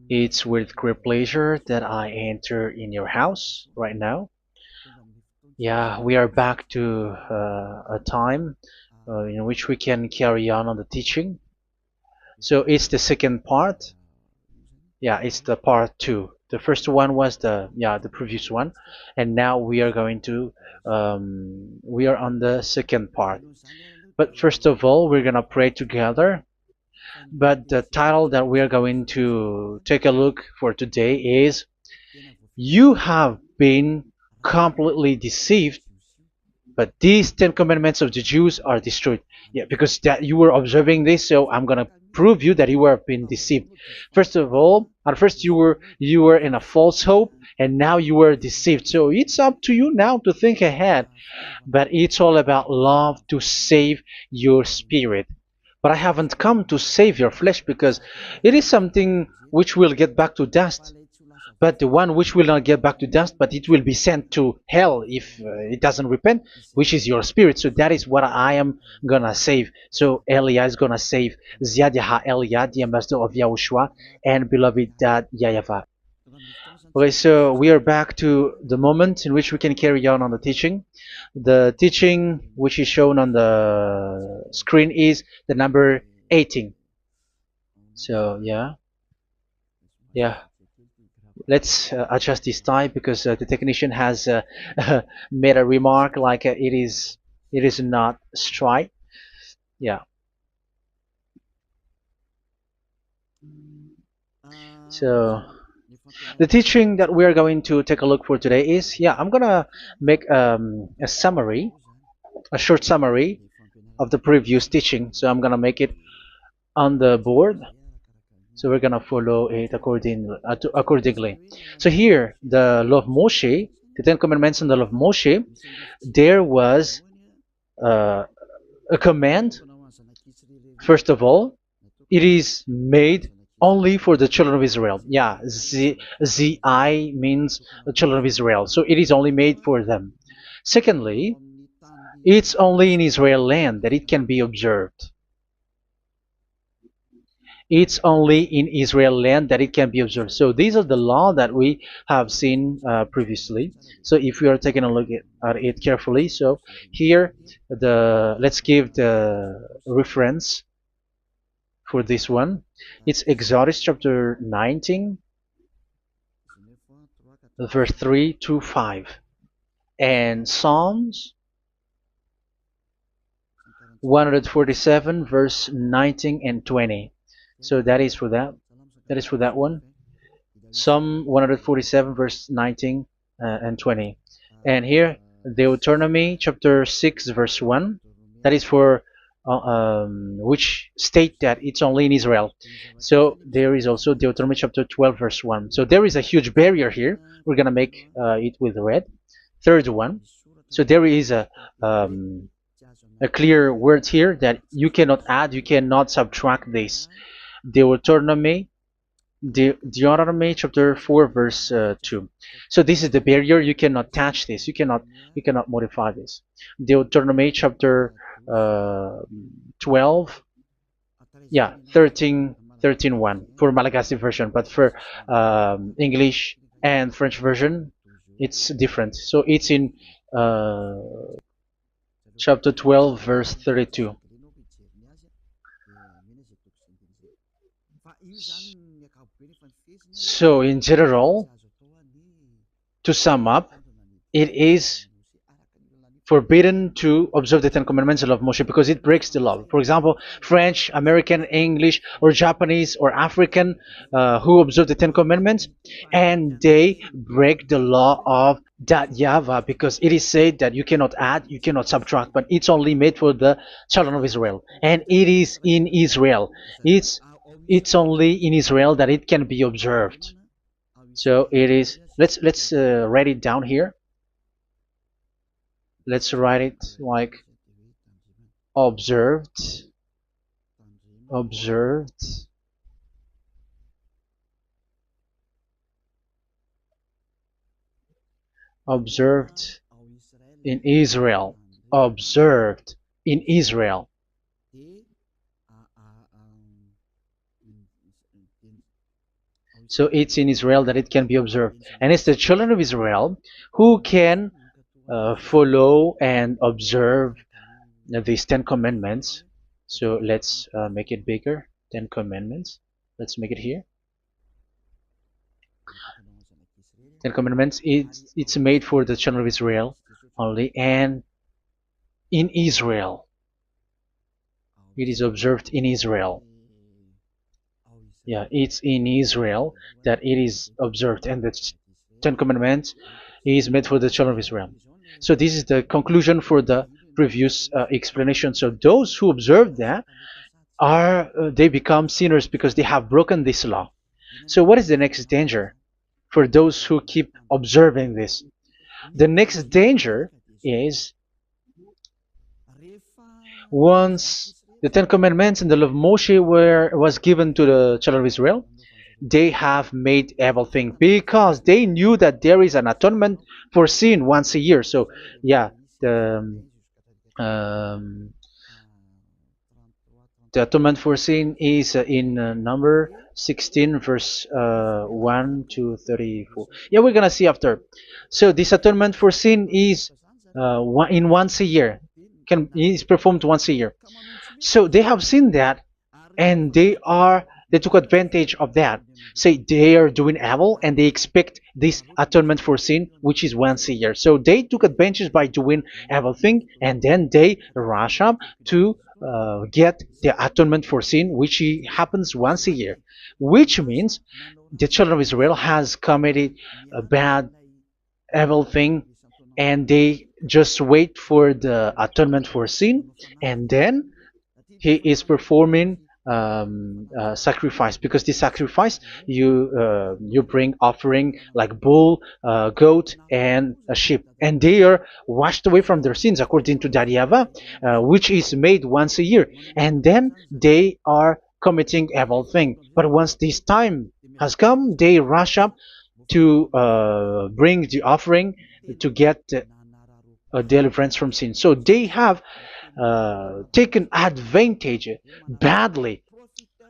It's with great pleasure that I enter in your house right now. Yeah, we are back to a time in which we can carry on the teaching. So it's the second part. Yeah, it's the part two. The first one was the previous one, and now we are going to we are on the second part. But first of all, we're gonna pray together. But the title that we are going to take a look for today is "You have been completely deceived, but these Ten Commandments of the Jews are destroyed." Yeah, because that you were observing this, so I'm gonna prove you that you were been deceived. First of all, at first you were in a false hope, and now you were deceived. So it's up to you now to think ahead. But it's all about love to save your spirit. But I haven't come to save your flesh because it is something which will get back to dust. But the one which will not get back to dust, but it will be sent to hell if it doesn't repent, which is your spirit. So that is what I am gonna save. So Elia is gonna save Ziadiha Elia, the ambassador of Yahushua, and beloved dad YAHVAH. Okay, so we are back to the moment in which we can carry on the teaching. The teaching which is shown on the screen is the number 18. So yeah, let's adjust this time because the technician has made a remark like it is not straight. Yeah. So the teaching that we are going to take a look for today is, I'm gonna make a summary, a short summary of the previous teaching. So I'm gonna make it on the board. So we're gonna follow it accordingly. So here, the law of Moshe, the Ten Commandments and the law of Moshe, there was uh, a command. First of all, it is made only for the children of Israel. Yeah, Z-I means the children of Israel. So it is only made for them. Secondly, it's only in Israel land that it can be observed. It's only in Israel land that it can be observed. So these are the law that we have seen previously. So if we are taking a look at it carefully, so here let's give the reference for this one. It's Exodus chapter 19, verse 3 to 5, and Psalms 147, verse 19 and 20. So that is for that. That is for that one. Psalm 147, verse 19 and 20. And here, Deuteronomy chapter 6, verse 1. That is for which state that it's only in Israel. So there is also Deuteronomy chapter 12, verse 1. So there is a huge barrier here. We're going to make it with red. Third one. So there is a clear word here that you cannot add, you cannot subtract this. Deuteronomy chapter 4, verse 2. So this is the barrier. You cannot touch this. You cannot modify this. Deuteronomy chapter 12, 13 1 for Malagasy version, but for English and French version, it's different. So it's in uh, chapter 12, verse 32. So in general, to sum up, it is forbidden to observe the Ten Commandments of Moshe because it breaks the law. For example, French, American, English, or Japanese or African who observe the Ten Commandments and they break the law of that YAHVAH because it is said that you cannot add, you cannot subtract, but it's only made for the children of Israel, and it is in Israel. It's only in Israel that it can be observed. So it is. Let's write it down here. Let's write it like observed, observed, observed in Israel, observed in Israel. So it's in Israel that it can be observed. And it's the children of Israel who can follow and observe these 10 commandments. So let's make it bigger. 10 commandments. Let's make it here. 10 commandments. It's made for the children of Israel only, and in Israel. It is observed in Israel. Yeah, it's in Israel that it is observed, and the Ten Commandments is made for the children of Israel. So this is the conclusion for the previous explanation. So those who observe that are they become sinners because they have broken this law. So what is the next danger for those who keep observing this? The next danger is once the Ten Commandments and the law of Moshe was given to the children of Israel, they have made everything because they knew that there is an atonement for sin once a year. So yeah, um, the atonement for sin is in number 16 verse 1 to 34. Yeah, we're gonna see after. So this atonement for sin is in once a year, is performed once a year. So they have seen that, and they took advantage of that. Say they are doing evil and they expect this atonement for sin, which is once a year. So they took advantage by doing evil thing, and then they rush up to get the atonement for sin, which happens once a year, which means the children of Israel has committed a bad evil thing, and they just wait for the atonement for sin, and then he is performing sacrifice, because this sacrifice you bring offering like bull, goat, and a sheep, and they are washed away from their sins according to that YAHVAH, which is made once a year, and then they are committing evil thing. But once this time has come, they rush up to bring the offering to get deliverance from sin. So they have taken advantage badly.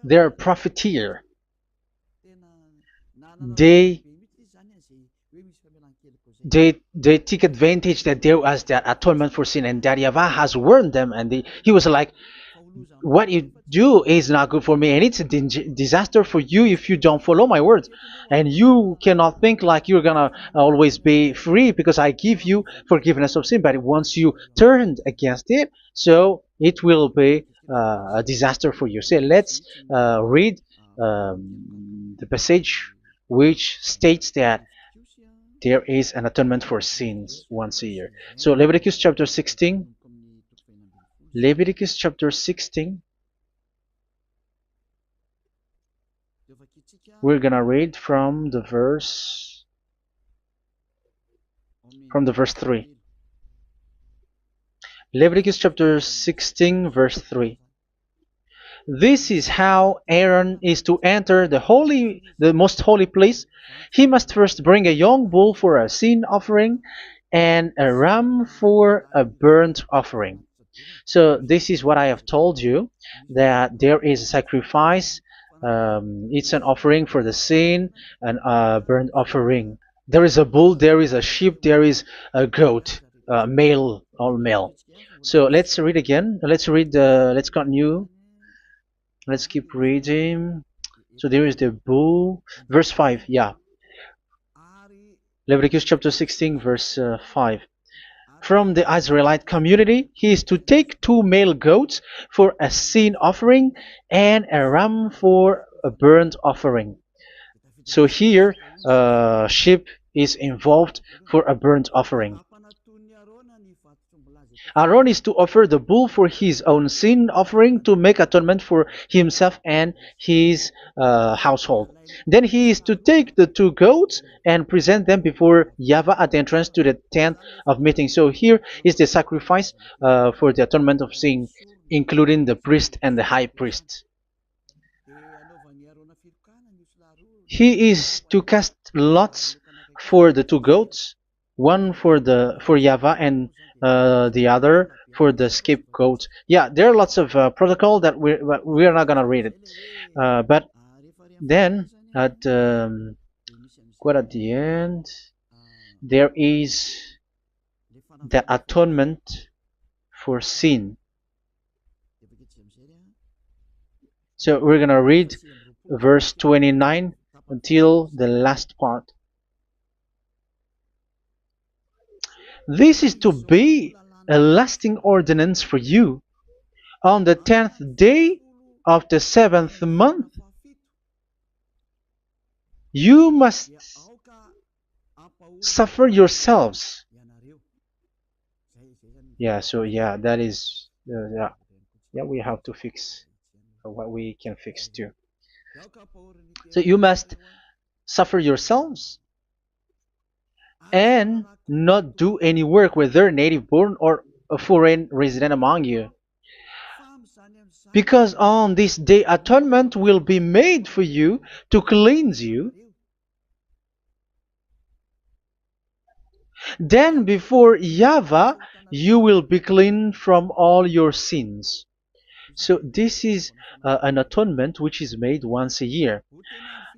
They're a profiteer. They they take advantage that there was that atonement for sin, and that YAHVAH has warned them, and he was like, what you do is not good for me, and it's a disaster for you if you don't follow my words. And you cannot think like you're gonna always be free because I give you forgiveness of sin, but once you turned against it, so it will be a disaster for you. So let's read the passage which states that there is an atonement for sins once a year. So Leviticus chapter 16. Leviticus chapter 16. We're gonna read from the verse 3. Leviticus chapter 16 verse 3. This is how Aaron is to enter the most holy place. He must first bring a young bull for a sin offering and a ram for a burnt offering. So this is what I have told you, that there is a sacrifice. It's an offering for the sin, and a burnt offering. There is a bull, there is a sheep, there is a goat, male, all male. So let's read again. Let's continue. Let's keep reading. So there is the bull, verse 5. Yeah, Leviticus chapter 16 verse 5. From the Israelite community, he is to take 2 male goats for a sin offering and a ram for a burnt offering. So here, sheep is involved for a burnt offering. Aaron is to offer the bull for his own sin offering to make atonement for himself and his household. Then he is to take the 2 goats and present them before YAHVAH at the entrance to the tent of meeting. So here is the sacrifice for the atonement of sin, including the priest and the high priest. He is to cast lots for the 2 goats, one for YAHVAH and the other for the scapegoat. Yeah, there are lots of protocol that we are not gonna read it, but then At quite at the end, there is the atonement for sin. So we're gonna read verse 29 until the last part. This is to be a lasting ordinance for you. On the 10th day of the 7th month, you must suffer yourselves. Yeah, so yeah, that is, yeah, we have to fix what we can fix too. So you must suffer yourselves and not do any work, whether native born or a foreign resident among you. Because on this day atonement will be made for you to cleanse you. Then before YAHVAH you will be clean from all your sins. So this is an atonement which is made once a year.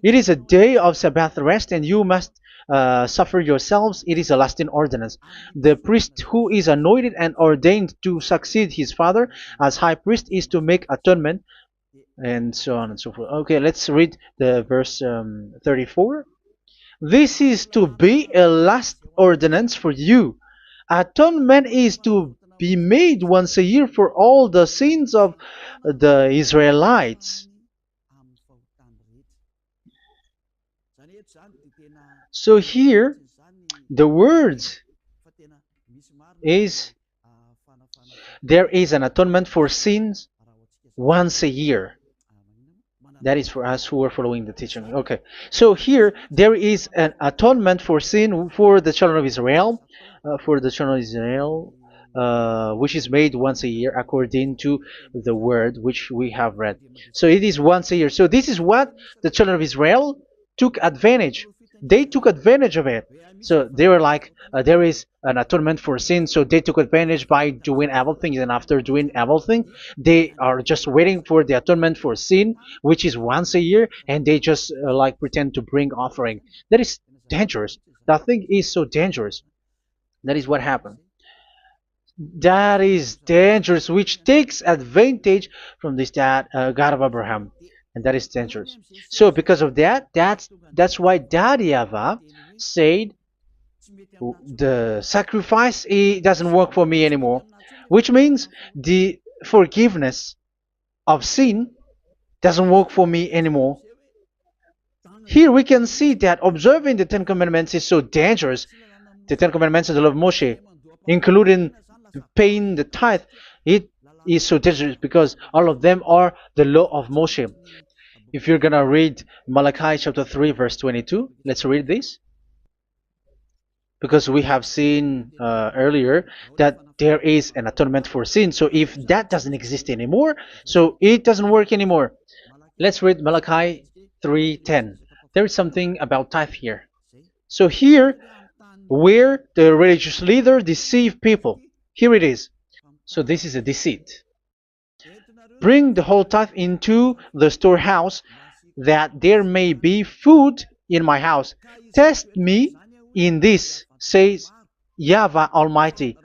It is a day of Sabbath rest, and you must suffer yourselves. It is a lasting ordinance. The priest who is anointed and ordained to succeed his father as high priest is to make atonement, and so on and so forth. Okay, let's read the verse 34. This is to be a last ordinance for you. Atonement is to be made once a year for all the sins of the Israelites. So here, the words is there is an atonement for sins once a year. That is for us who are following the teaching. Okay. So here there is an atonement for sin for the children of Israel, which is made once a year according to the word which we have read. So it is once a year. So this is what the children of Israel took advantage. They took advantage of it. So they were like, there is an atonement for sin. So they took advantage by doing evil things, and after doing evil things, they are just waiting for the atonement for sin, which is once a year, and they just like pretend to bring offering. That is dangerous. That thing is so dangerous. That is what happened. That is dangerous, which takes advantage from this God of Abraham, and that is dangerous. So because of that, that's why Daddy Ava said the sacrifice it doesn't work for me anymore, which means the forgiveness of sin doesn't work for me anymore. Here we can see that observing the Ten Commandments is so dangerous. The Ten Commandments of the law of Moshe, including paying the tithe, it is so dangerous because all of them are the law of Moshe. If you're gonna read Malachi chapter 3 verse 22, let's read this. Because we have seen earlier that there is an atonement for sin. So if that doesn't exist anymore, so it doesn't work anymore. Let's read Malachi 3:10. There is something about tithe here. So here, where the religious leader deceive people, here it is. So this is a deceit. Bring the whole tithe into the storehouse, that there may be food in my house. Test me in this, says YAHVAH Almighty,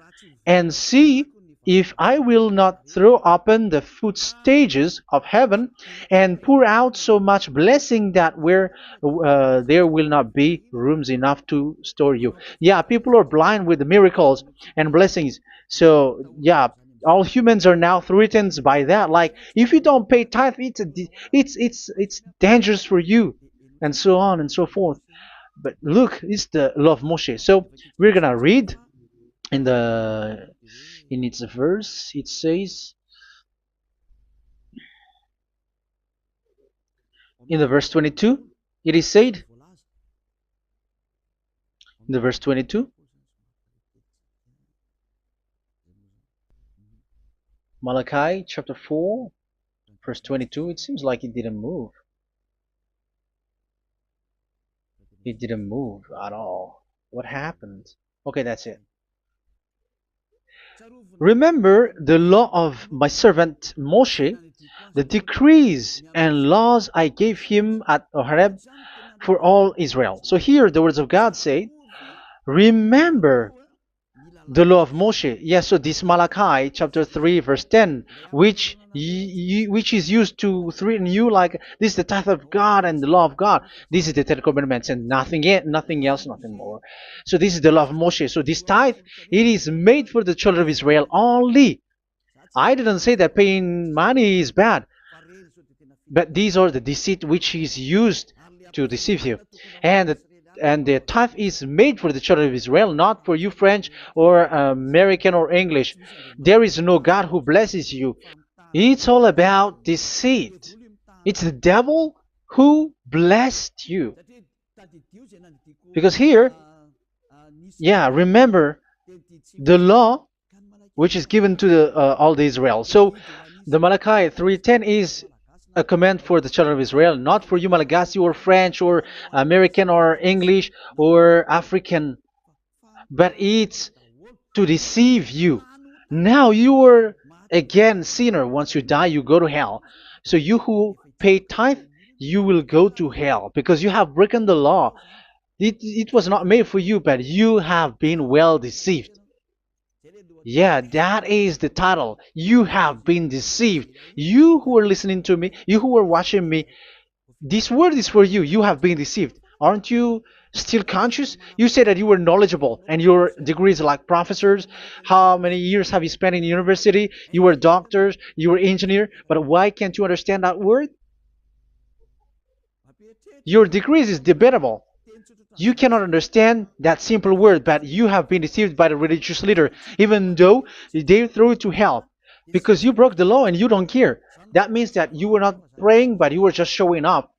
and see if I will not throw open the food stages of heaven and pour out so much blessing that where there will not be rooms enough to store you. Yeah, people are blind with the miracles and blessings. So yeah, all humans are now threatened by that. Like if you don't pay tithe, it's dangerous for you, and so on and so forth. But look, it's the law of Moshe. So we're gonna read in the in its verse. It says in the verse 22. It is said in the verse 22. Malachi chapter 4 verse 22. It seems like it didn't move. It didn't move at all. What happened? Okay, that's it. Remember the law of my servant Moshe, the decrees and laws I gave him at Horeb for all Israel. So here the words of God say, remember the law of Moshe. Yes, so this Malachi chapter 3 verse 10, which is used to threaten you like this is the tithe of God and the law of God. This is the Ten Commandments and nothing yet, nothing else, nothing more. So this is the law of Moshe. So this tithe, it is made for the children of Israel only. I didn't say that paying money is bad, but these are the deceit which is used to deceive you. And the tithe is made for the children of Israel, not for you French or American or English. There is no God who blesses you. It's all about deceit. It's the devil who blessed you. Because here, yeah, remember the law which is given to all the Israel. So the Malachi 3:10 is a command for the children of Israel, not for you Malagasy or French or American or English or African, but it's to deceive you. Now you are again sinner. Once you die, you go to hell. So you who pay tithe, you will go to hell because you have broken the law. It was not made for you, but you have been well deceived. Yeah, that is the title. You have been deceived. You who are listening to me, you who are watching me, this word is for you. You have been deceived. Aren't you still conscious? You said that you were knowledgeable and your degrees are like professors. How many years have you spent in university? You were doctors, you were engineer, but why can't you understand that word? Your degrees is debatable. You cannot understand that simple word, but you have been deceived by the religious leader, even though they threw you to hell because you broke the law and you don't care. That means that you were not praying, but you were just showing up.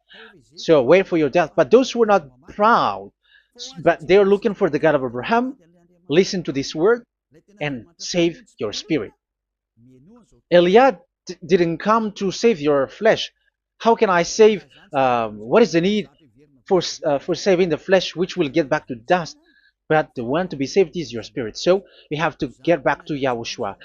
So wait for your death. But those who are not proud, but they are looking for the God of Abraham, listen to this word and save your spirit. Eliad didn't come to save your flesh. How can I save? What is the need for saving the flesh, which will get back to dust? But the one to be saved is your spirit. So we have to get back to YAHOSHUAH.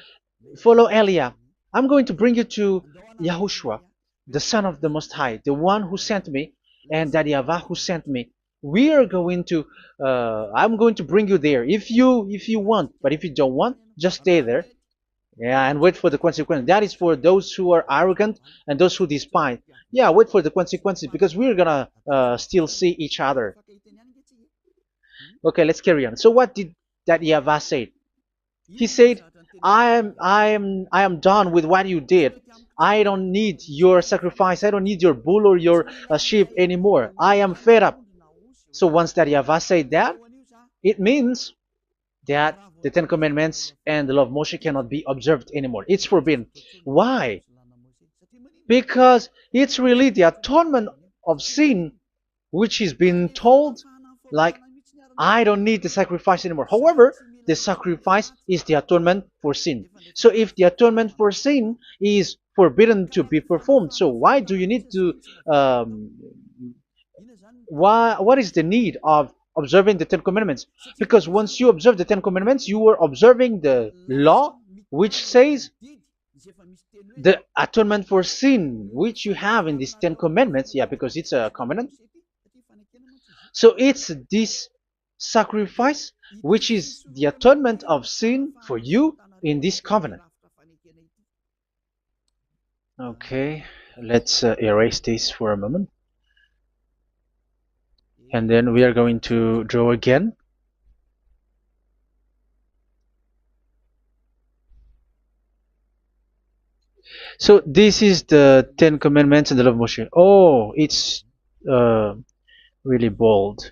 Follow Eliah. I'm going to bring you to YAHOSHUAH, the Son of the Most High, the one who sent me, and that YAHVAH who sent me. We are going to. I'm going to bring you there if you want, but if you don't want, just stay there. Yeah, and wait for the consequence. That is for those who are arrogant and those who despise. Yeah, wait for the consequences because we're gonna still see each other. Okay, let's carry on. So what did that YAHVAH say? He said, I am done with what you did. I don't need your sacrifice. I don't need your bull or your sheep anymore. I am fed up. So once that YAHVAH said that, it means that the Ten Commandments and the law of Moshe cannot be observed anymore. It's forbidden. Why? Because it's really the atonement of sin which is being told, like, I don't need the sacrifice anymore. However, the sacrifice is the atonement for sin. So if the atonement for sin is forbidden to be performed, so why do you need to what is the need of observing the Ten Commandments? Because once you observe the Ten Commandments, you are observing the law which says the atonement for sin which you have in these Ten Commandments. Yeah, because it's a covenant. So it's this sacrifice which is the atonement of sin for you in this covenant. Okay, let's erase this for a moment. And then we are going to draw again. So this is the Ten Commandments and the law of Moshe. Oh, it's really bold.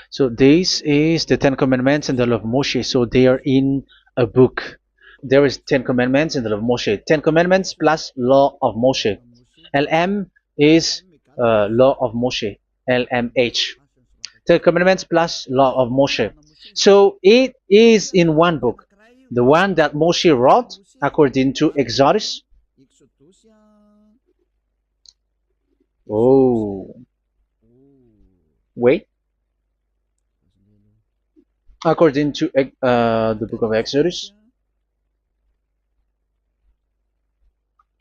So this is the Ten Commandments and the law of Moshe. So they are in a book. There is Ten Commandments and the law of Moshe. Ten Commandments plus law of Moshe. LM is law of Moshe. LMH. Ten Commandments plus law of Moshe. So it is in one book. The one that Moshe wrote according to Exodus. Oh. Wait. According to the book of Exodus.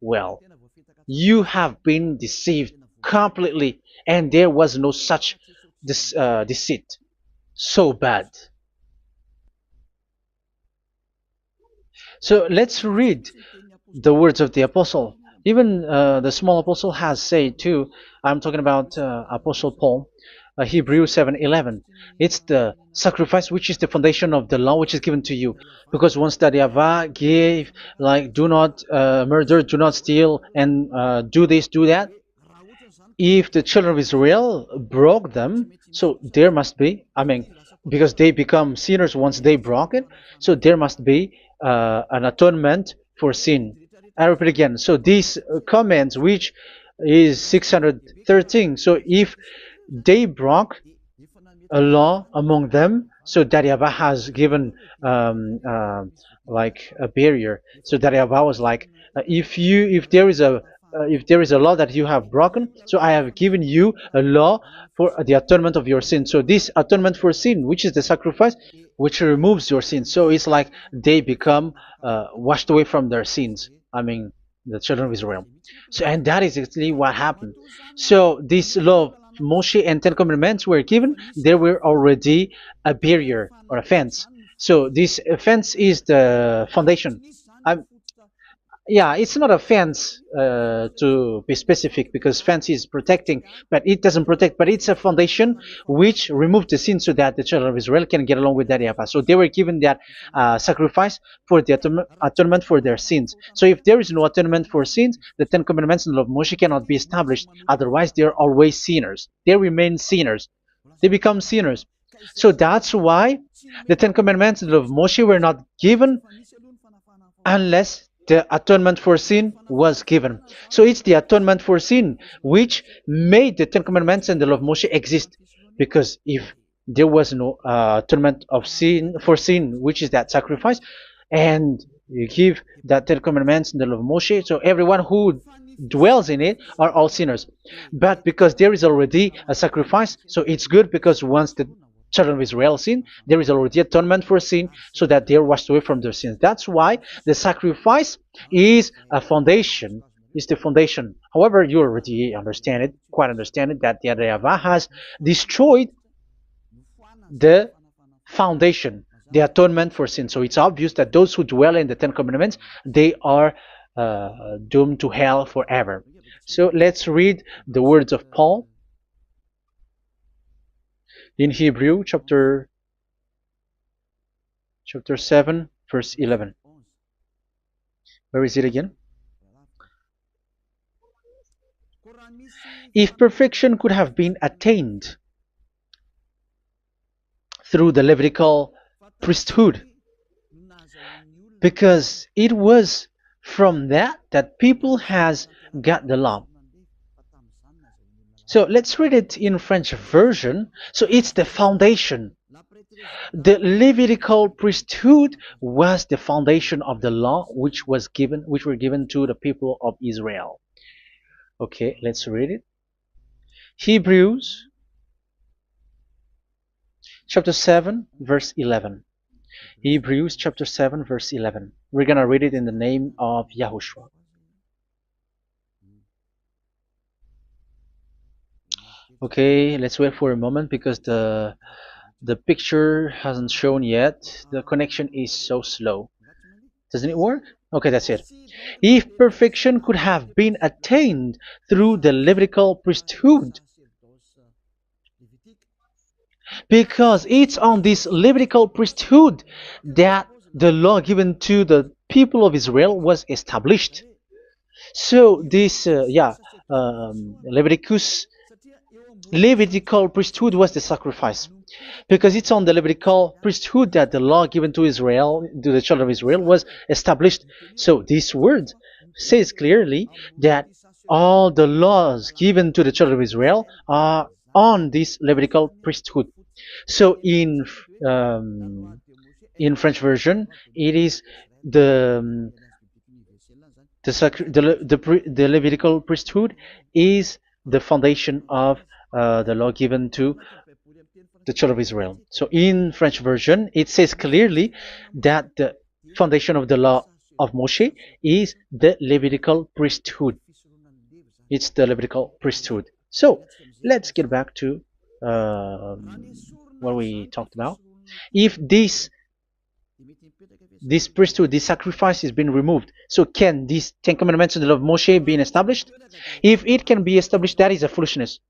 Well, you have been deceived completely, and there was no such deceit. So bad. So let's read the words of the apostle. Even the small apostle has said too. I'm talking about Apostle Paul, Hebrews 7:11. It's the sacrifice which is the foundation of the law which is given to you. Because once that YAHVAH gave, like, do not murder, do not steal, and do this, do that, if the children of Israel broke them, so there must be, I mean, because they become sinners once they broke it, so there must be an atonement for sin. I repeat again. So these comments, which is 613, so if they broke a law among them, so that YAHVAH has given like a barrier. So that YAHVAH was like, if there is a law that you have broken, so I have given you a law for the atonement of your sin. So this atonement for sin, which is the sacrifice, which removes your sin. So it's like they become washed away from their sins. I mean, the children of Israel. So, and that is actually what happened. So this law of Moshe and Ten Commandments were given. There were already a barrier or a fence. So this fence is the foundation. I, yeah, it's not a fence to be specific, because fence is protecting, but it doesn't protect. But it's a foundation which removed the sin so that the children of Israel can get along with that YAHVAH. So they were given that sacrifice for the atonement for their sins. So if there is no atonement for sins, the Ten Commandments and the law of Moshe cannot be established. Otherwise, they're always sinners. They remain sinners. They become sinners. So that's why the Ten Commandments and the law of Moshe were not given unless the atonement for sin was given. So it's the atonement for sin which made the Ten Commandments and the law of Moshe exist. Because if there was no atonement of sin for sin, which is that sacrifice, and you give that Ten Commandments and the law of Moshe, so everyone who dwells in it are all sinners. But because there is already a sacrifice, so it's good, because once the children of Israel sin, there is already atonement for sin, so that they are washed away from their sins. That's why the sacrifice is a foundation, is the foundation. However, you already understand it, quite understand it, that the YAHVAH has destroyed the foundation, the atonement for sin. So it's obvious that those who dwell in the Ten Commandments, they are doomed to hell forever. So let's read the words of Paul in Hebrew chapter 7 verse 11. Where is it again? If perfection could have been attained through the Levitical priesthood, because it was from that people has got the law. So let's read it in French version. So it's the foundation. The Levitical priesthood was the foundation of the law which were given to the people of Israel. Okay, let's read it. Hebrews chapter 7 verse 11. Hebrews chapter 7 verse 11. We're gonna read it in the name of YAHOSHUAH. Okay, let's wait for a moment, because the picture hasn't shown yet. The connection is so slow. Doesn't it work? Okay, that's it. If perfection could have been attained through the Levitical priesthood, because it's on this Levitical priesthood that the law given to the people of Israel was established. So this Levitical priesthood was the sacrifice, because it's on the Levitical priesthood that the law given to Israel, to the children of Israel, was established. So this word says clearly that all the laws given to the children of Israel are on this Levitical priesthood. So in French version, it is the Levitical priesthood is the foundation of the law given to the children of Israel. So in French version, it says clearly that the foundation of the law of Moshe is the Levitical priesthood. It's the Levitical priesthood. So let's get back to what we talked about. If this priesthood, this sacrifice is being removed, so can these Ten Commandments and the law of Moshe be established? If it can be established, that is a foolishness.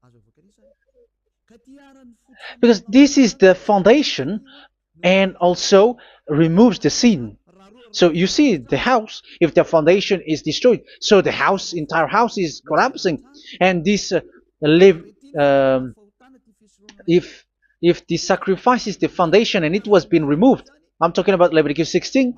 Because this is the foundation and also removes the sin. So you see the house, if the foundation is destroyed, so the house, entire house is collapsing. And this live, um, if the sacrifice is the foundation and it was being removed, I'm talking about Leviticus 16.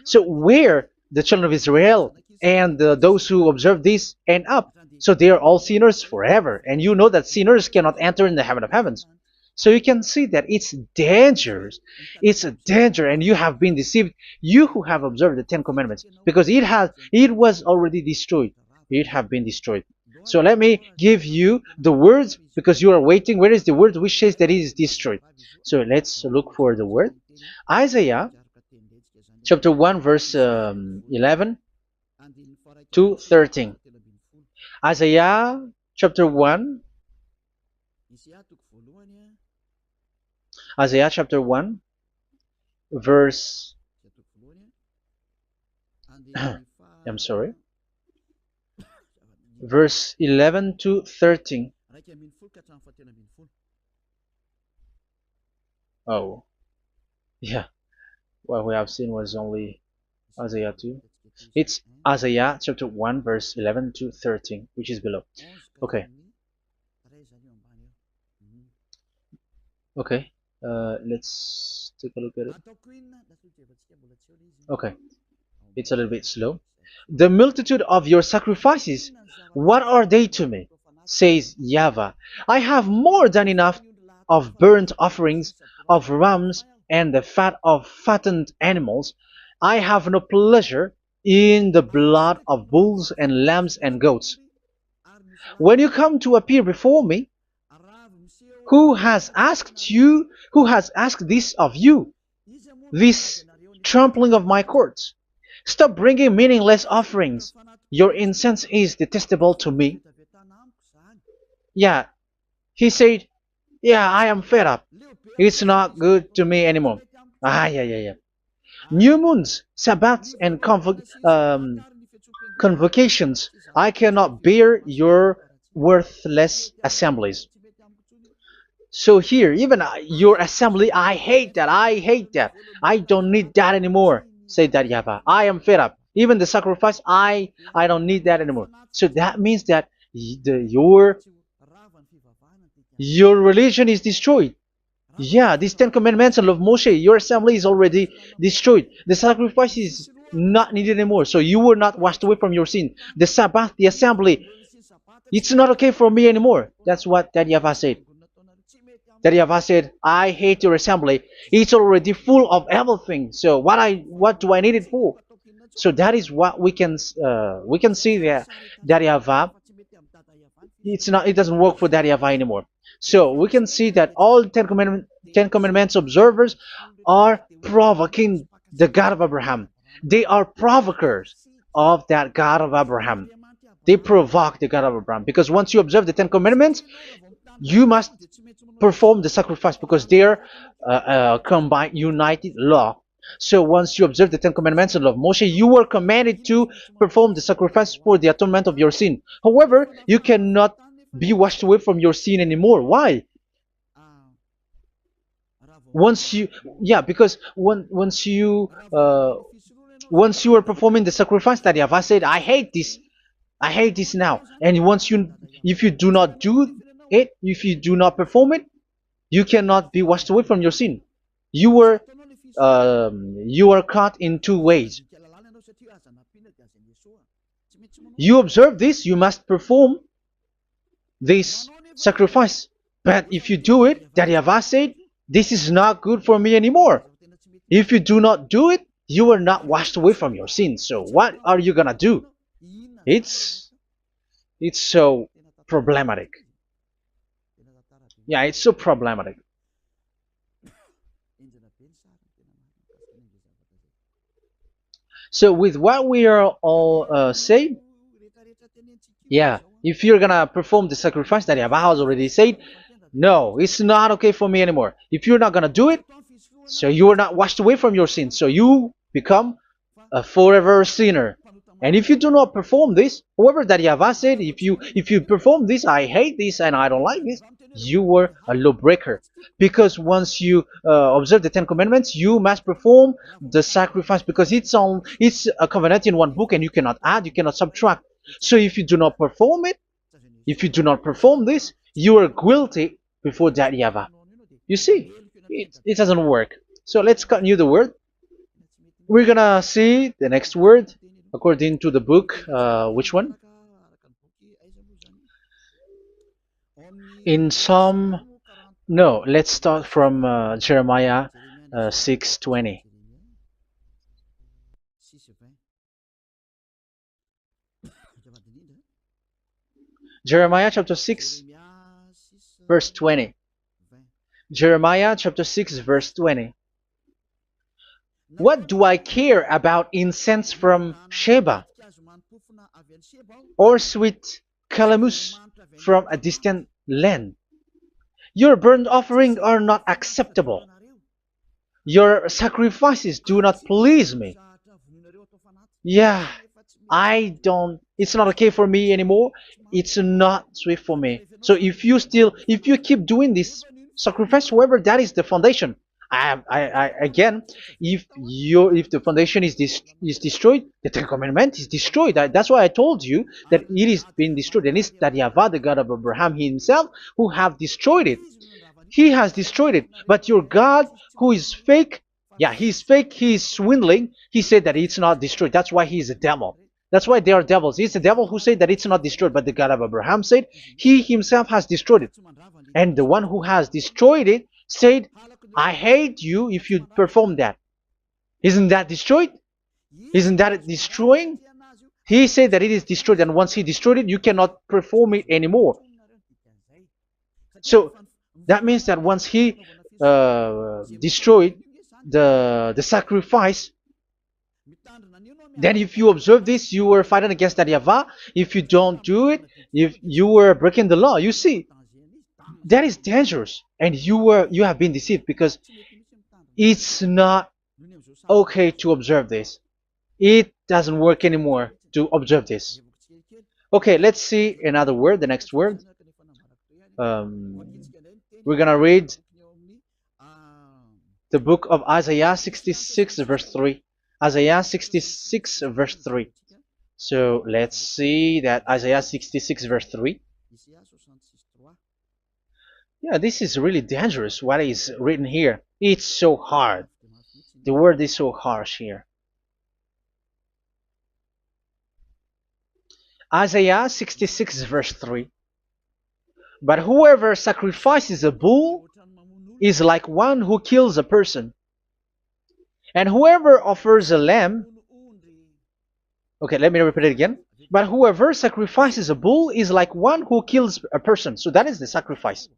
So where the children of Israel and those who observe this end up, so they are all sinners forever. And you know that sinners cannot enter in the heaven of heavens. So you can see that it's dangerous. It's a danger, and you have been deceived. You who have observed the Ten Commandments, because it was already destroyed. It have been destroyed. So let me give you the words, because you are waiting. Where is the word which says that it is destroyed? So let's look for the word. Isaiah chapter 1 verse 11 to 13. Isaiah chapter 1. Isaiah chapter 1 verse I'm sorry, verse 11 to 13. Oh, yeah, what we have seen was only Isaiah 2. It's Isaiah chapter 1 verse 11 to 13, which is below. Okay. Okay. Let's take a look at it. Okay, it's a little bit slow. The multitude of your sacrifices, what are they to me? Says YAHVAH. I have more than enough of burnt offerings, of rams, and the fat of fattened animals. I have no pleasure in the blood of bulls and lambs and goats. When you come to appear before me, who has asked this of you, this trampling of my courts? Stop bringing meaningless offerings. Your incense is detestable to me. Yeah, he said, yeah, I am fed up. It's not good to me anymore. Yeah. New moons, Sabbaths, and convocations. I cannot bear your worthless assemblies. So here, even your assembly, I hate that. I hate that. I don't need that anymore. Say that, YAHVAH. I am fed up. Even the sacrifice, I don't need that anymore. So that means that your religion is destroyed. Yeah, these Ten Commandments and of Moshe, your assembly is already destroyed. The sacrifice is not needed anymore. So you were not washed away from your sin. The Sabbath, the assembly, it's not okay for me anymore. That's what that YAHVAH said. That YAHVAH said, I hate your assembly. It's already full of everything. So what do I need it for? So that is what we can see there. That YAHVAH, it doesn't work for that YAHVAH anymore. So we can see that all Ten Commandments observers are provoking the God of Abraham. They are provokers of that God of Abraham. They provoke the God of Abraham, because once you observe the Ten Commandments, you must perform the sacrifice, because they are combined, united law. So once you observe the Ten Commandments and love Moshe, you were commanded to perform the sacrifice for the atonement of your sin. However, you cannot be washed away from your sin anymore. Why? Because once you are performing the sacrifice that YAHVAH said, I hate this now. And if you do not do it, if you do not perform it, you cannot be washed away from your sin. You are caught in two ways. You observe this, you must perform this sacrifice. But if you do it, that YAHVAH said, this is not good for me anymore. If you do not do it, you are not washed away from your sins. So what are you gonna do? It's so problematic. Yeah, it's so problematic. So with what we are all saying, yeah, if you're gonna perform the sacrifice that Yahweh has already said, no, it's not okay for me anymore. If you're not gonna do it, so you are not washed away from your sins, so you become a forever sinner. And if you do not perform this, whoever that Yahweh said, if you perform this, I hate this and I don't like this, you were a lawbreaker. Because once you observe the Ten Commandments, you must perform the sacrifice because it's a covenant in one book and you cannot add, you cannot subtract. So if you do not perform it, if you do not perform this, you are guilty before that Yahweh. You see, it doesn't work. So let's continue the word. We're gonna see the next word according to the book. Which one? In Psalm. No, let's start from Jeremiah 6:20. Jeremiah chapter 6, verse 20. Jeremiah chapter 6, verse 20. What do I care about incense from Sheba or sweet calamus from a distant land? Your burnt offerings are not acceptable. Your sacrifices do not please me. Yeah, it's not okay for me anymore. It's not sweet for me. So if you keep doing this sacrifice, however, that is the foundation. Again, if the foundation is destroyed, the Ten Commandment is destroyed. That's why I told you that it is being destroyed, and it's that Yahweh, the God of Abraham himself, who have destroyed it. He has destroyed it. But your God, who is fake, yeah, he's fake, he's swindling. He said that it's not destroyed. That's why he's a devil. That's why they are devils. It's the devil who said that it's not destroyed, but the God of Abraham said he himself has destroyed it. And the one who has destroyed it said, I hate you if you perform that. Isn't that destroyed? Isn't that destroying? He said that it is destroyed, and once he destroyed it, you cannot perform it anymore. So that means that once he destroyed the sacrifice, then if you observe this, you were fighting against that Yahweh. If you don't do it, if you were breaking the law, you see, that is dangerous, and you have been deceived because it's not okay to observe this. It doesn't work anymore to observe this. Okay, let's see another word, the next word. We're gonna read the book of Isaiah 66 verse 3. Isaiah 66 verse 3. So let's see that Isaiah 66 verse 3. Yeah, this is really dangerous what is written here. It's so hard. The word is so harsh here. Isaiah 66 verse 3. But whoever sacrifices a bull is like one who kills a person. And whoever offers a lamb... Okay, let me repeat it again. But whoever sacrifices a bull is like one who kills a person. So that is the sacrifice.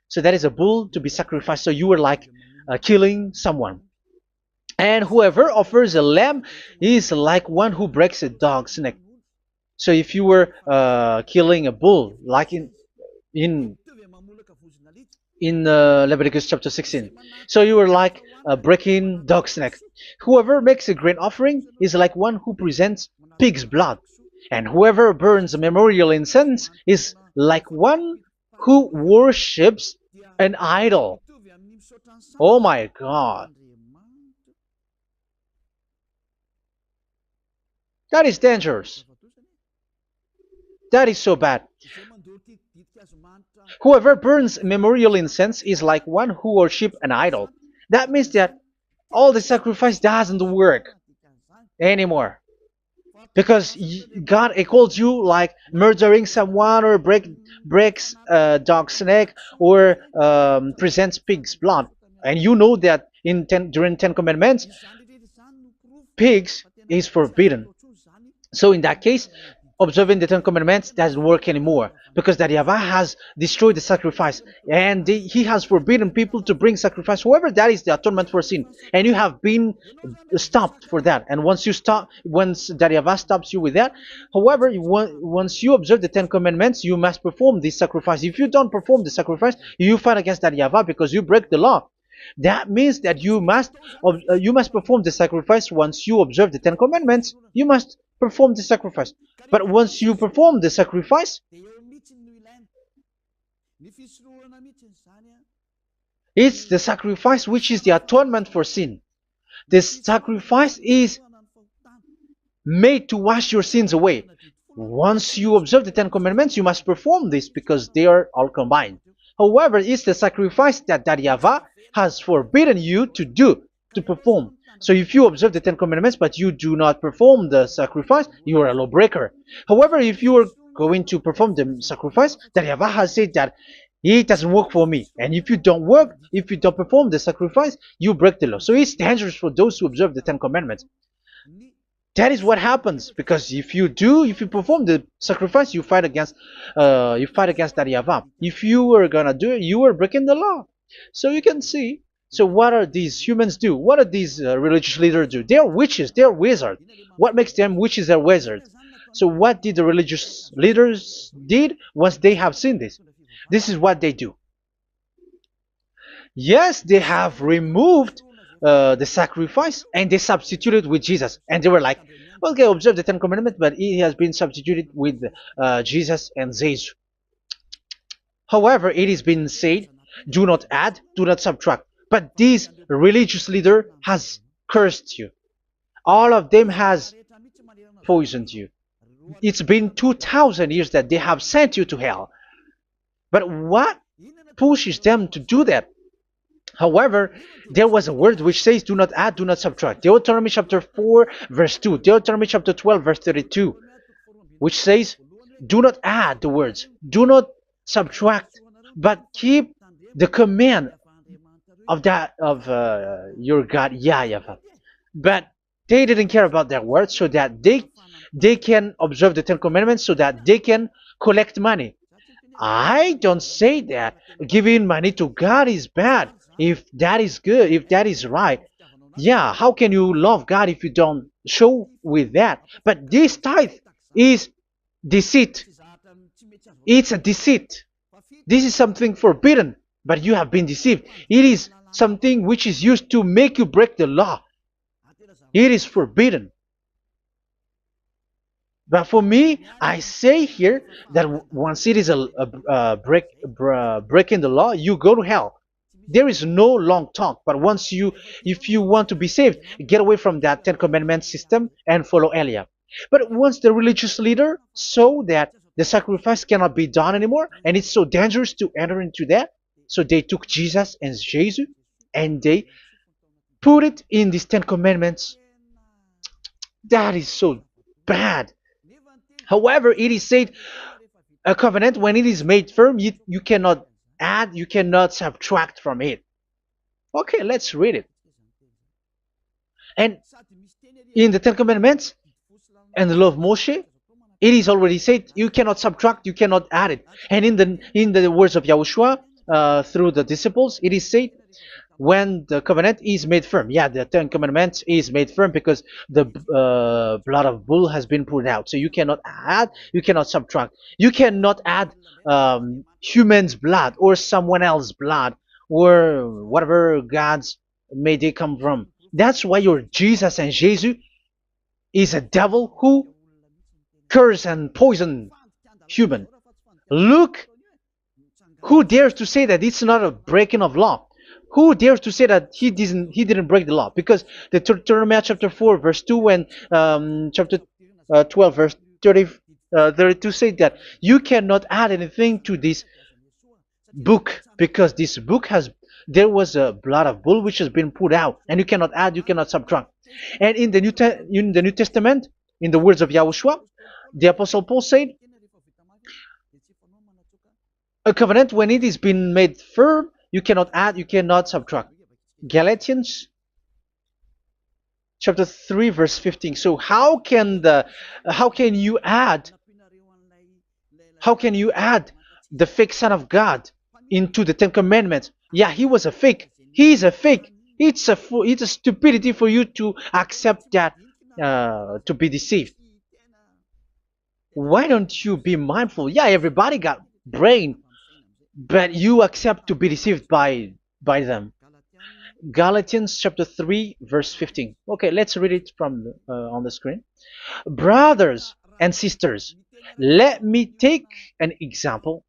So that is a bull to be sacrificed. So you are like killing someone. And whoever offers a lamb is like one who breaks a dog's neck. So if you were killing a bull, like in Leviticus chapter 16, so you were like breaking dog's neck. Whoever makes a grain offering is like one who presents pig's blood. And whoever burns a memorial incense is like one who worships an idol. Oh my God. That is dangerous. That is so bad. Whoever burns memorial incense is like one who worships an idol. That means that all the sacrifice doesn't work anymore. Because God calls you like murdering someone or breaks a dog's neck or presents pig's blood. And you know that during 10 Commandments, pigs is forbidden. So in that case, observing the Ten Commandments doesn't work anymore because that Yahweh has destroyed the sacrifice and he has forbidden people to bring sacrifice. However, that is the atonement for sin, and you have been stopped for that. And once you stop, once that Yahweh stops you with that, however, once you observe the Ten Commandments, you must perform this sacrifice. If you don't perform the sacrifice, you fight against that Yahweh because you break the law. That means that you must perform the sacrifice. Once you observe the Ten Commandments, you must perform the sacrifice. But once you perform the sacrifice, it's the sacrifice which is the atonement for sin. This sacrifice is made to wash your sins away. Once you observe the Ten Commandments, you must perform this because they are all combined. However, it's the sacrifice that Yahweh has forbidden you to do, to perform. So if you observe the Ten Commandments but you do not perform the sacrifice, you are a lawbreaker. However, if you are going to perform the sacrifice, that Yahweh has said that it doesn't work for me. And if you don't work, if you don't perform the sacrifice, you break the law. So it's dangerous for those who observe the Ten Commandments. That is what happens, because if you perform the sacrifice, you fight against that Yahweh. If you are gonna do it, you are breaking the law. So you can see. So what are these humans do? What are these religious leaders do? They are witches. They are wizards. What makes them witches or wizards? So what did the religious leaders did once they have seen this? This is what they do. Yes, they have removed the sacrifice and they substituted with Jesus, and they were like, okay, observe the Ten Commandments, but it has been substituted with Jesus and Jesus. However, it has been said, do not add, do not subtract. But this religious leader has cursed you. All of them has poisoned you. It's been 2,000 years that they have sent you to hell. But what pushes them to do that? However, there was a word which says, do not add, do not subtract. Deuteronomy chapter 4, verse 2. Deuteronomy chapter 12, verse 32. Which says, do not add the words. Do not subtract. But keep the command of your God, YAHVAH. But they didn't care about their words, so that they can observe the Ten Commandments, so that they can collect money. I don't say that giving money to God is bad. If that is good, if that is right, yeah, how can you love God if you don't show with that? But this tithe is deceit. It's a deceit. This is something forbidden, but you have been deceived. It is something which is used to make you break the law. It is forbidden. But for me, I say here that once it is breaking the law, you go to hell. There is no long talk. But if you want to be saved, get away from that Ten Commandments system and follow Eliah. But once the religious leader saw that the sacrifice cannot be done anymore, and it's so dangerous to enter into that, so they took Jesus and Jesus and they put it in these Ten Commandments. That is so bad. However, it is said, a covenant, when it is made firm, you cannot add, you cannot subtract from it. Okay, let's read it. And in the Ten Commandments and the law of Moshe, it is already said, you cannot subtract, you cannot add it. And in the words of YAHOSHUAH, through the disciples, it is said, when the covenant is made firm. Yeah, the Ten Commandments is made firm because the blood of bull has been poured out. So you cannot add, you cannot subtract. You cannot add human's blood or someone else's blood or whatever gods may they come from. That's why your Jesus and Jesus is a devil who curse and poison human. Look, who dares to say that it's not a breaking of law? Who dares to say that he didn't break the law? Because the Deuteronomy chapter 4 verse 2 and chapter 12 verse 32 say that you cannot add anything to this book, because this book there was a blood of bull which has been put out, and you cannot add, you cannot subtract. And in the New Testament, in the words of YAHOSHUAH, the Apostle Paul said, a covenant, when it is been made firm, you cannot add, you cannot subtract. Galatians chapter 3 verse 15. So how can you add How can you add the fake Son of God into the Ten Commandments? Yeah, he was a fake. He is a fake. It's a stupidity for you to accept that, to be deceived. Why don't you be mindful? Yeah, everybody got brain, but you accept to be deceived by them. Galatians chapter 3 verse 15. Okay, let's read it from on the screen. Brothers and sisters, let me take an example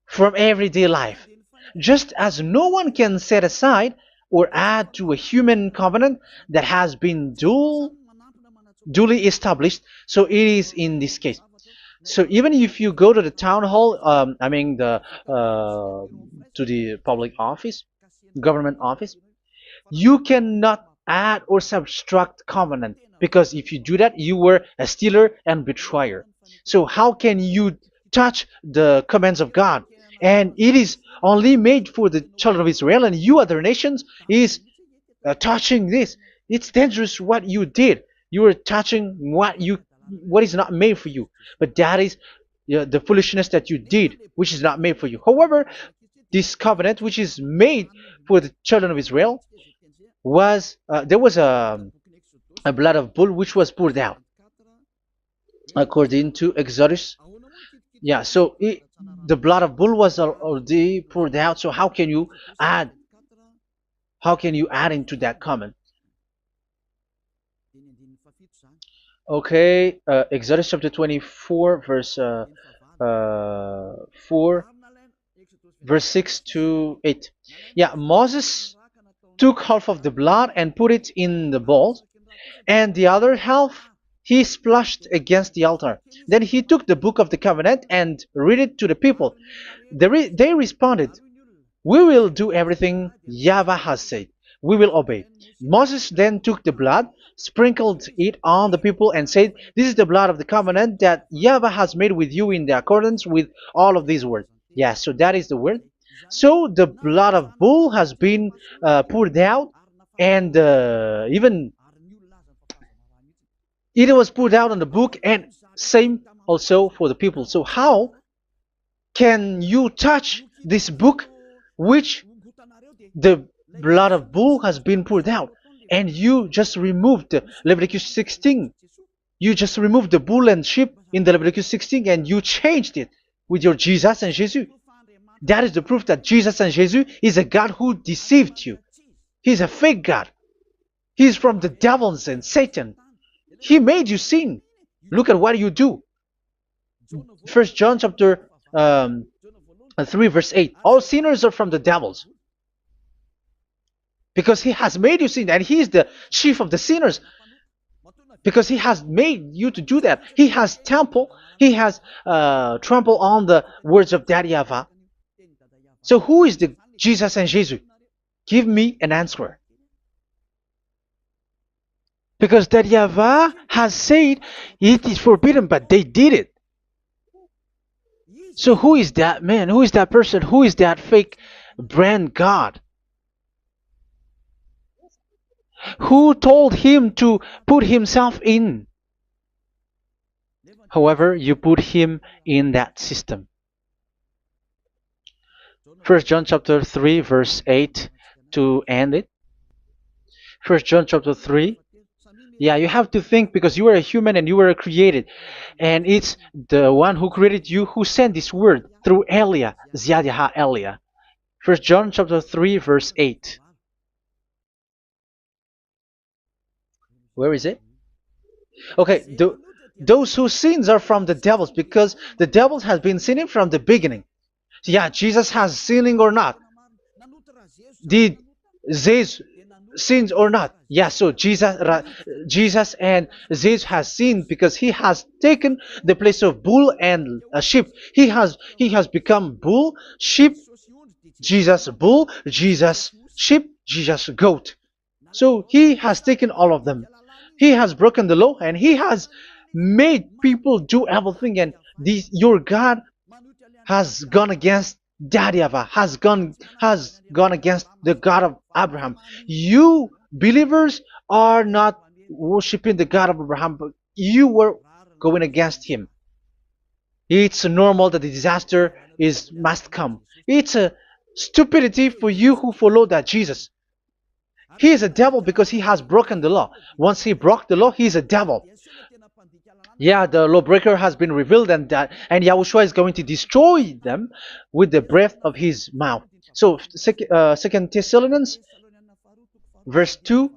from everyday life. Just as no one can set aside or add to a human covenant that has been duly established, so it is in this case. So even if you go to the town hall, I mean to the public office, government office, you cannot add or subtract covenant, because if you do that, you were a stealer and betrayer. So how can you touch the commands of God? And it is only made for the children of Israel, and you other nations is touching this. It's dangerous what you did. You are touching what is not made for you. But that is the foolishness that you did, which is not made for you. However, this covenant, which is made for the children of Israel, was there was a blood of bull which was poured out according to Exodus. Yeah, so the blood of bull was already poured out. So add how can you add into that comment? Okay, Exodus chapter 24 verse 4 verse 6 to 8. Yeah, Moses took half of the blood and put it in the bowl, and the other half he splashed against the altar. Then he took the book of the covenant and read it to the people. They responded, "We will do everything YAHVAH has said. We will obey." Moses then took the blood, sprinkled it on the people, and said, "This is the blood of the covenant that YAHVAH has made with you in the accordance with all of these words." Yeah, so that is the word. So the blood of bull has been poured out, and even it was poured out on the book, and same also for the people. So how can you touch this book which the blood of bull has been poured out? And you just removed Leviticus 16. You just removed the bull and sheep in the Leviticus 16, and you changed it with your Jesus and Jesus. That is the proof that Jesus and Jesus is a God who deceived you. He's a fake God. He's from the devils and Satan. He made you sin. Look at what you do. First John chapter 3 verse 8. All sinners are from the devils, because he has made you sin, and he is the chief of the sinners, because he has made you to do that. He has trampled on the words of Daddy YAHVAH. So who is the Jesus and Jesus? Give me an answer. Because Daddy YAHVAH has said it is forbidden, but they did it. So who is that man? Who is that person? Who is that fake brand God? Who told him to put himself in? However, you put him in that system. First John chapter 3 verse 8 to end it. First John chapter 3. Yeah, you have to think, because you are a human and you were created. And it's the one who created you who sent this word through Elia, Ziadiha Elia. First John chapter 3 verse 8. Where is it? Okay, those whose sins are from the devils, because the devils has been sinning from the beginning. Yeah, Jesus has sinning or not? Did Jesus sins or not? Yeah, so Jesus and Jesus has sinned, because he has taken the place of bull and a sheep. He has become bull, sheep, Jesus bull, Jesus sheep, Jesus goat. So he has taken all of them. He has broken the law, and he has made people do everything. And your God has gone against Daddy YAHVAH, has gone against the God of Abraham. You believers are not worshiping the God of Abraham, but you were going against him. It's normal that the disaster is must come. It's a stupidity for you who follow that Jesus. He is a devil because he has broken the law. Once he broke the law, he is a devil. Yeah, the lawbreaker has been revealed, and Yahushua is going to destroy them with the breath of his mouth. So, Second Thessalonians, verse 2,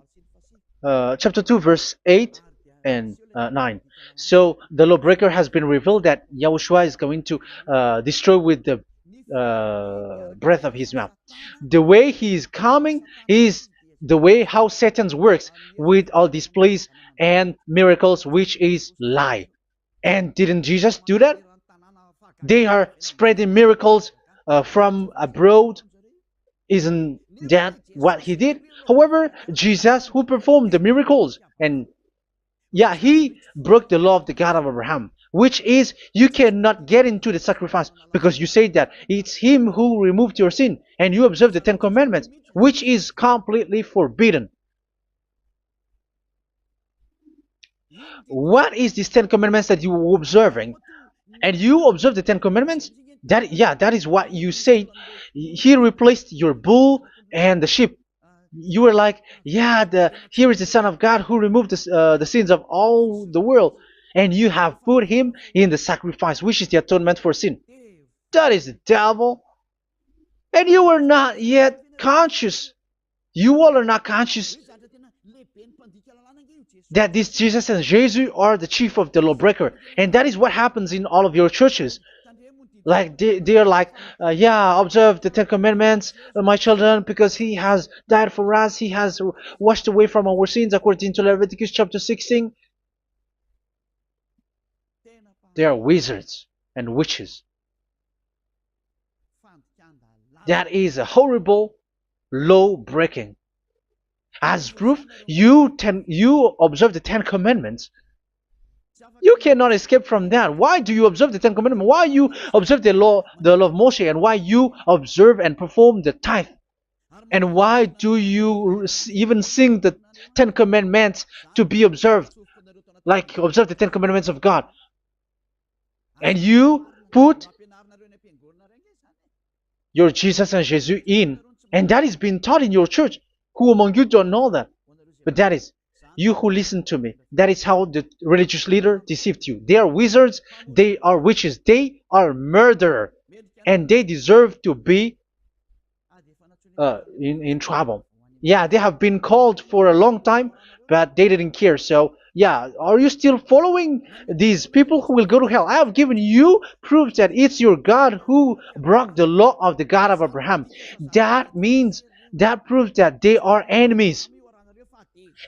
chapter 2, verse 8 and 9. So the lawbreaker has been revealed that Yahushua is going to destroy with the breath of his mouth. The way he is coming is the way how Satan works with all displays and miracles, which is lie. And didn't Jesus do that? They are spreading miracles from abroad. Isn't that what he did? However, Jesus, who performed the miracles, and yeah, he broke the law of the God of Abraham, which is you cannot get into the sacrifice because you say that it's him who removed your sin, and you observe the Ten Commandments, which is completely forbidden. What is these Ten Commandments that you were observing? And you observe the Ten Commandments? That is what you said. He replaced your bull and the sheep. You were like, yeah, here is the Son of God who removed the sins of all the world, and you have put him in the sacrifice, which is the atonement for sin. That is the devil. And you are not yet conscious. You all are not conscious that this Jesus and Jesus are the chief of the lawbreaker. And that is what happens in all of your churches. Like they are like, yeah, observe the Ten Commandments, my children, because he has died for us. He has washed away from our sins according to Leviticus chapter 16. They are wizards and witches. That is a horrible law breaking. As proof, you observe the Ten Commandments. You cannot escape from that. Why do you observe the Ten Commandments? Why you observe the law of Moshe, and why you observe and perform the tithe? And why do you even sing the Ten Commandments to be observed? Like observe the Ten Commandments of God. And you put your Jesus and Jesus in. And that is being taught in your church. Who among you don't know that? But that is you who listen to me. That is how the religious leader deceived you. They are wizards. They are witches. They are murderers. And they deserve to be in trouble. Yeah, they have been called for a long time, but they didn't care. So, yeah, are you still following these people who will go to hell? I have given you proof that it's your God who broke the law of the God of Abraham. That means, that proves that they are enemies.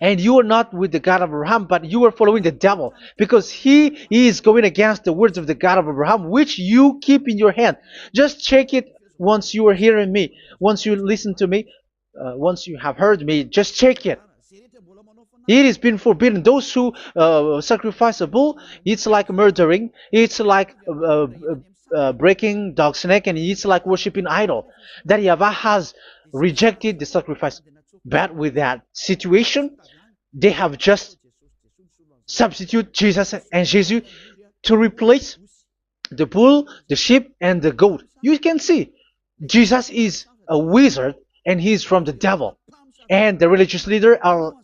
And you are not with the God of Abraham, but you are following the devil, because he is going against the words of the God of Abraham, which you keep in your hand. Just check it once you are hearing me, once you listen to me, once you have heard me, just check it. It has been forbidden. Those who sacrifice a bull, it's like murdering, it's like breaking dog's neck, and it's like worshiping idol. That YAHVAH has rejected the sacrifice. But with that situation, they have just substitute Jesus and Jesus to replace the bull, the sheep, and the goat. You can see Jesus is a wizard, and he's from the devil. And the religious leader are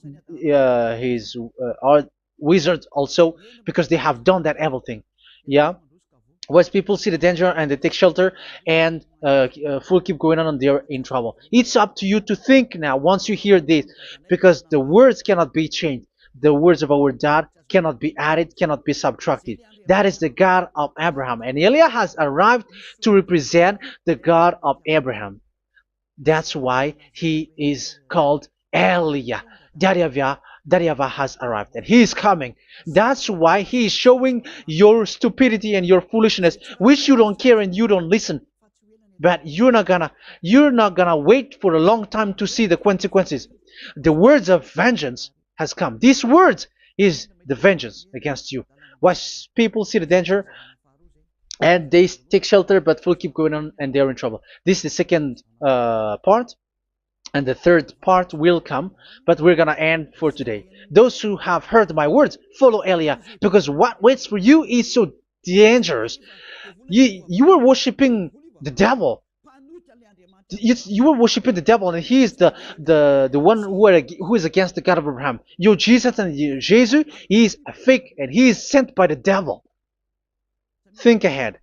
are wizards also, because they have done that evil thing. Yeah. Once people see the danger and they take shelter, and full keep going on, and they're in trouble. It's up to you to think now once you hear this, because the words cannot be changed. The words of our God cannot be added, cannot be subtracted. That is the God of Abraham, and Eliah has arrived to represent the God of Abraham. That's why he is called Eliah. YAHVAH has arrived, and he is coming. That's why he is showing your stupidity and your foolishness, which you don't care and you don't listen. But you're not gonna wait for a long time to see the consequences. The words of vengeance has come. These words is the vengeance against you. Once people see the danger and they take shelter, but will keep going on, and they're in trouble. This is the second part. And the third part will come, but we're gonna end for today. Those who have heard my words, follow Eliah, because what waits for you is so dangerous. You were worshiping the devil. You were worshiping the devil, and he is the one who is against the God of Abraham. Your Jesus and your Jesus, he is a fake, and he is sent by the devil. Think ahead.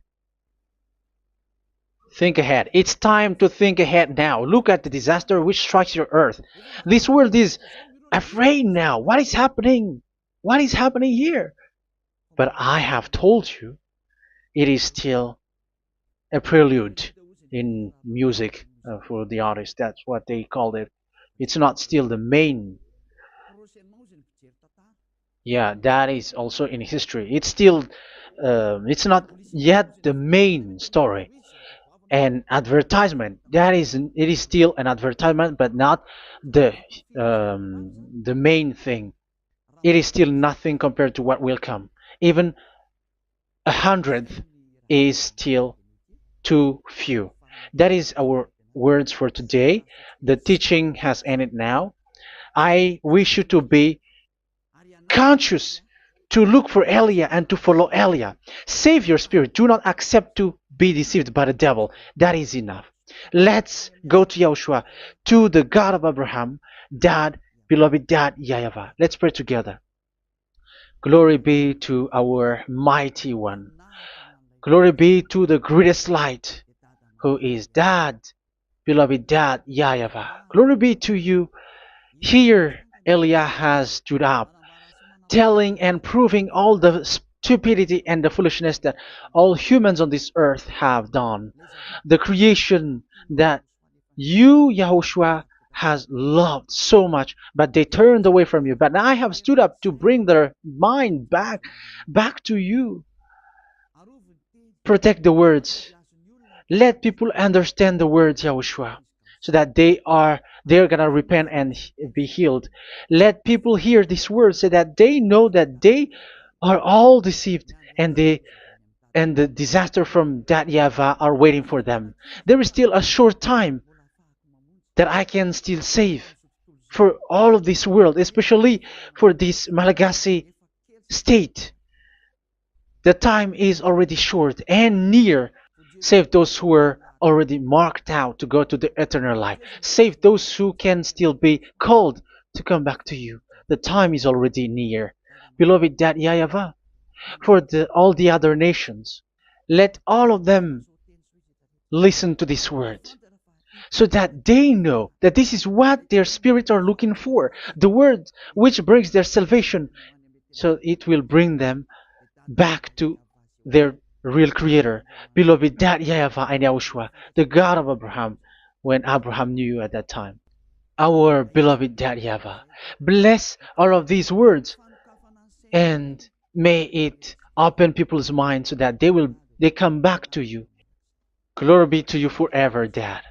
Think ahead. It's time to think ahead now. Look at the disaster which strikes your earth. This world is afraid now. What is happening? What is happening here? But I have told you, it is still a prelude in music for the artist. That's what they called it. It's not still the main. Yeah, that is also in history. It's still, it's not yet the main story. And advertisement, that is, it is still an advertisement, but not the the main thing. It is still nothing compared to what will come. Even a hundredth is still too few. That is our words for today. The teaching has ended now. I wish you to be conscious, to look for Elia and to follow Elia. Save your spirit. Do not accept to be deceived by the devil. That is enough. Let's go to Yahushua, to the God of Abraham, Dad, beloved Dad, YAHVAH. Let's pray together. Glory be to our mighty one. Glory be to the greatest light, who is Dad, beloved Dad, YAHVAH. Glory be to you. Here, Elia has stood up, telling and proving all the stupidity and the foolishness that all humans on this earth have done. The creation that you, Yahushua, has loved so much, but they turned away from you. But now I have stood up to bring their mind back to you. Protect the words. Let people understand the words, Yahushua, so that they're gonna repent and be healed. Let people hear these words so that they know that they are all deceived, and the disaster from that YAHVAH are waiting for them. There is still a short time that I can still save for all of this world, especially for this Malagasy state. The time is already short and near. Save those who are already marked out to go to the eternal life. Save those who can still be called to come back to you. The time is already near. Beloved Dad YAHVAH, for all the other nations, let all of them listen to this word, so that they know that this is what their spirits are looking for, the word which brings their salvation, so it will bring them back to their real creator, beloved Dad YAHVAH and Yahushua, the God of Abraham, when Abraham knew you at that time. Our beloved Dad YAHVAH, bless all of these words, and may it open people's minds so that they come back to you. Glory be to you forever, Dad.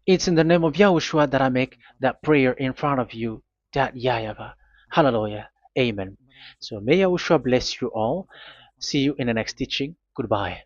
It's in the name of Yahushua that I make that prayer in front of you, Dad YAHVAH. Hallelujah. Amen. So may Yahushua bless you all. See you in the next teaching. Goodbye.